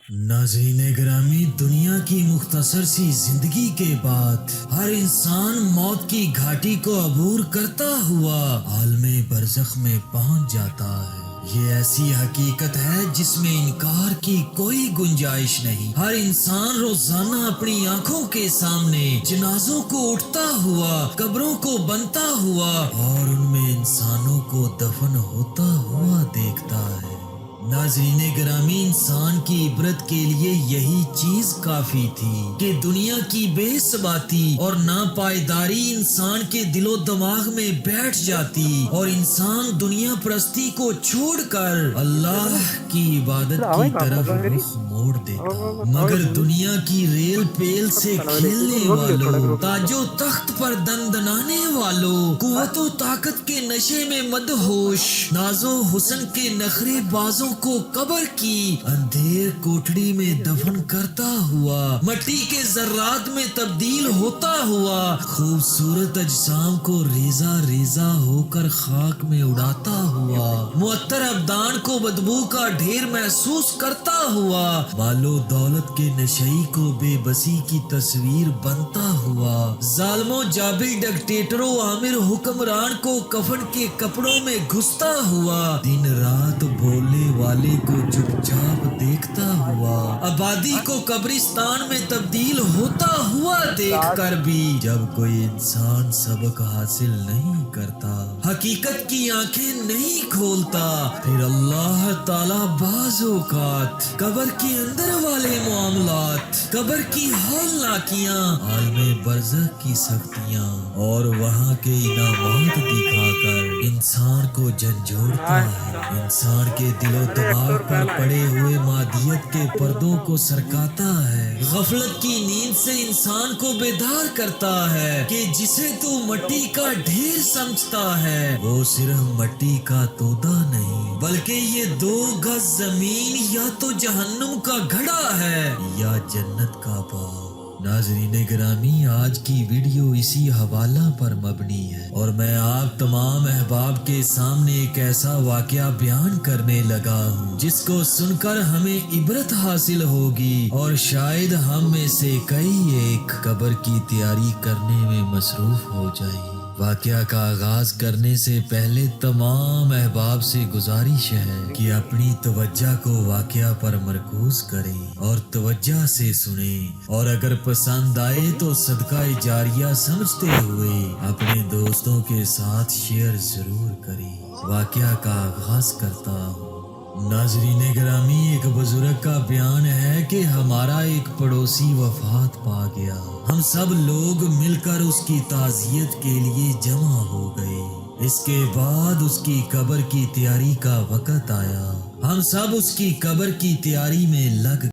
ناظرین گرامی، دنیا کی مختصر سی زندگی کے بعد ہر انسان موت کی گھاٹی کو عبور کرتا ہوا عالم برزخ میں پہنچ جاتا ہے۔ یہ ایسی حقیقت ہے جس میں انکار کی کوئی گنجائش نہیں۔ ہر انسان روزانہ اپنی آنکھوں کے سامنے جنازوں کو اٹھتا ہوا، قبروں کو بنتا ہوا اور ان میں انسانوں کو دفن ہوتا ہوا دیکھتا ہے۔ ناظرین گرامی، انسان کی عبرت کے لیے یہی چیز کافی تھی کہ دنیا کی بے ثباتی اور ناپائیداری انسان کے دل و دماغ میں بیٹھ جاتی اور انسان دنیا پرستی کو چھوڑ کر اللہ کی عبادت کی طرف رخ موڑ دیتا۔ مگر دنیا کی ریل پیل سے کھیلنے والوں، تاج و تخت پر دندنانے والوں، قوت و طاقت کے نشے میں مدہوش، ناز و حسن کے نخرے بازوں کو قبر کی اندھیر کوٹڑی میں دفن کرتا ہوا، مٹی کے ذرات میں تبدیل ہوتا ہوا، خوبصورت اجسام کو ریزہ ریزہ ہو کر خاک میں اڑاتا ہوا، معطر ابدان کو بدبو کا ڈھیر محسوس کرتا ہوا، مال و دولت کے نشئی کو بے بسی کی تصویر بنتا ہوا، ظالموں، جابر، ڈکٹیٹروں، عامر حکمران کو کفن کے کپڑوں میں گھستا ہوا، دن رات بولنے والے کو چپ چاپ دیکھتا ہوا، آبادی کو قبرستان میں تبدیل ہوتا ہوا دیکھ کر بھی جب کوئی انسان سبق حاصل نہیں کرتا، حقیقت کی آنکھیں نہیں کھولتا، پھر اللہ تعالیٰ بعض اوقات قبر کے اندر والے معاملات، قبر کی ہولناکیاں، عالم برزخ کی سختیاں اور وہاں کے انعامات دکھا کر انسان کو جھنجھوڑتا ہے، انسان کے دل و دماغ پر پڑے ہوئے مادیت کے پردوں کو سرکاتا ہے، غفلت کی نیند سے انسان کو بیدار کرتا ہے کہ جسے تو مٹی کا ڈھیر سمجھتا ہے وہ صرف مٹی کا تودا نہیں بلکہ یہ 2 گز زمین یا تو جہنم کا گھڑا ہے یا جنت کا باغ۔ ناظرین گرامی، آج کی ویڈیو اسی حوالہ پر مبنی ہے اور میں آپ تمام احباب کے سامنے ایک ایسا واقعہ بیان کرنے لگا ہوں جس کو سن کر ہمیں عبرت حاصل ہوگی اور شاید ہم میں سے کئی ایک قبر کی تیاری کرنے میں مصروف ہو جائیں۔ واقعہ کا آغاز کرنے سے پہلے تمام احباب سے گزارش ہے کہ اپنی توجہ کو واقعہ پر مرکوز کریں اور توجہ سے سنیں اور اگر پسند آئے تو صدقہ جاریہ سمجھتے ہوئے اپنے دوستوں کے ساتھ شیئر ضرور کریں۔ واقعہ کا آغاز کرتا ہوں۔ ناظرین گرامی، ایک بزرگ کا بیان ہے کہ ہمارا ایک پڑوسی وفات پا گیا۔ ہم سب لوگ مل کر اس کی تعزیت کے لیے جمع ہو گئے۔ اس کے بعد اس کی قبر کی تیاری کا وقت آیا۔ ہم سب اس کی قبر کی تیاری میں لگ